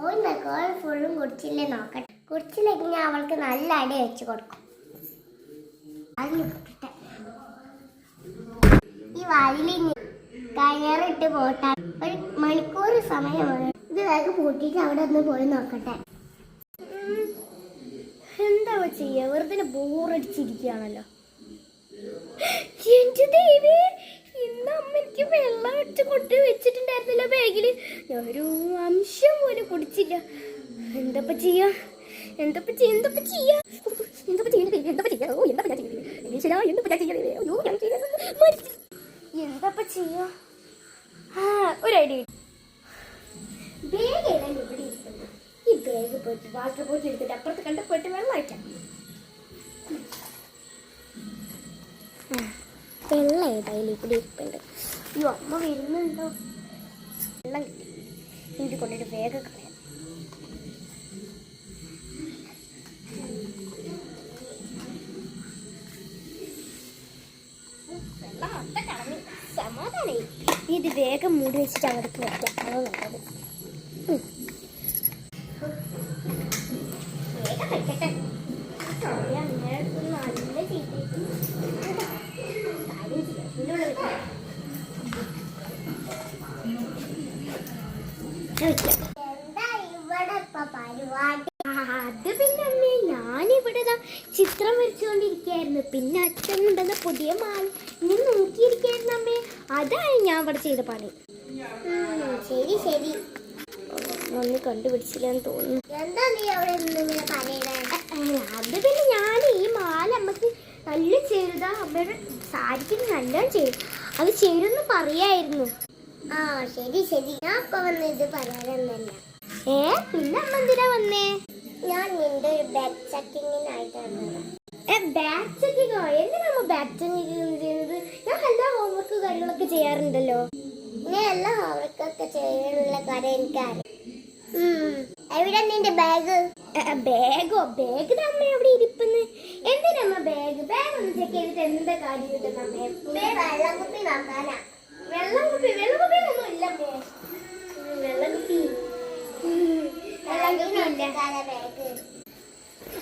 പോയി ഫുള്ളും കുടിച്ചില്ലേ നോക്കട്ടെ. കുടിച്ചില്ലെങ്കിൽ ഞാൻ അവൾക്ക് നല്ല അടി വെച്ച് കൊടുക്കും. ഈ വാലിൽ കയറിട്ട് പോട്ടാ. ഒരു മണിക്കൂർ സമയമാണ്. ഇത് വേഗം പൂട്ടിയിട്ട് അവിടെ ഒന്ന് പോയി നോക്കട്ടെ. എന്താ ചെയ്യാ, വെറുതെ ബോറടിച്ചിരിക്കുകയാണല്ലോ. എന്റെ ദൈവേ, ഇന്ന് അമ്മ എനിക്ക് വെള്ളം വെച്ച് കൊട്ടി വെച്ചിട്ടുണ്ടായിരുന്നില്ല ബാഗില്. ഞാൻ ഒരു അംശം പോലും കുടിച്ചില്ല. എന്താ ചെയ്യാ. ഒരു ഐഡിയ. ബാഗ് ഏതാണ്ട് ഇവിടെ ഇരിക്കുന്നു. ഈ ബാഗ് പോയിട്ട് വാട്ടർ ബോട്ടിൽ എടുത്തിട്ട് അപ്പുറത്ത് കണ്ട് പോയിട്ട് വെള്ളം അയക്കാം. വെള്ളം ഏതായാലും ഇവിടെ ഇരിപ്പുണ്ട്. അയ്യോ, അമ്മ വരുന്നുണ്ടോ? വെള്ളം കിട്ടി. ഇത് കൊണ്ടിട്ട് വേഗം കളയാം. വെള്ളം മൊത്തം കളഞ്ഞു. സമാധാനായി. ഇത് വേഗം മൂടി വെച്ചിട്ട് അവിടേക്ക് വയ്ക്കാം. അത് നല്ലത്. വേഗം വെക്കട്ടെ. നല്ല ചെയ്തിട്ട് എന്താ ഇവിടെ പരിപാടി? അത് പിന്നെ അമ്മേ, ഞാനിവിടെ ചിത്രം വരച്ചുകൊണ്ടിരിക്കുകയായിരുന്നു. പിന്നെ അച്ഛൻ ഉണ്ടെന്ന പുതിയ മാല ഞാൻ നോക്കിയിരിക്കായിരുന്നു അമ്മേ. അതാണ് ഞാൻ ഇവിടെ ചെയ്ത പണി. ശരി ശരി. ഒന്ന് കണ്ടുപിടിച്ചില്ലെന്ന് തോന്നുന്നു. എന്താ നീ അവിടെ ഇങ്ങനെ പറയുന്നത്? അത് പിന്നെ ഞാൻ ഈ മാല അമ്മക്ക് നല്ല ചേരുതാ. അമ്മയുടെ സാരിക്ക് നല്ലോണം ചേരും. അത് ചേരുന്ന് പറയായിരുന്നു. ആ ശരി ശരി. ഞാൻ ഇപ്പൊ വന്ന് ഇത് പറയാനൊന്നല്ല. പിന്നെ അമ്മ എന്തിനാ വന്നേ? ഞാൻ നിന്റെ ഒരു ബാക്ക് ചെക്കിങ്ങിനായിട്ടാണ്. ബാക്ക് ചെക്കിങ്ങോ? എന്തിനാ ബാക്ക് ചെക്കിങ് ചെയ്യുന്നത്? ഞാൻ എല്ലാ ഹോംവർക്ക് കാര്യങ്ങളൊക്കെ ചെയ്യാറുണ്ടല്ലോ. ഞാൻ എല്ലാ ഹോംവർക്കൊക്കെ ചെയ്യാനുള്ള കാര്യം എനിക്കറിയാം. എവിടെ നിന്റെ ബാഗ്? ബാഗോ? ബാഗ് അമ്മ എവിടെ ഇരിപ്പുന്ന്? എന്തിനമ്മ ബാഗ്? ബാഗ് ഒന്ന് ചെക്ക് ചെയ്തിട്ട് എന്താ കാര്യം കിട്ടുന്നമ്മേ? വെള്ളക്കുപ്പി നോക്കാനാ. വെള്ളക്കുപ്പിയൊന്നും ഇല്ല അമ്മേ. വെള്ളക്കുപ്പി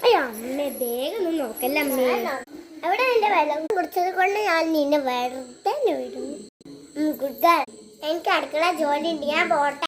അയ്യോ അമ്മേ, ബാഗൊന്നും നോക്കല്ല അമ്മേ. അവിടെ നിന്റെ വെള്ളം കുടിച്ചത് കൊണ്ട് ഞാൻ നിന്നെ വെറുതെ വിടുന്നു. Good girl. എനിക്ക് അടുക്കള ജോലി ഉണ്ട്. ഞാൻ പോട്ടെ.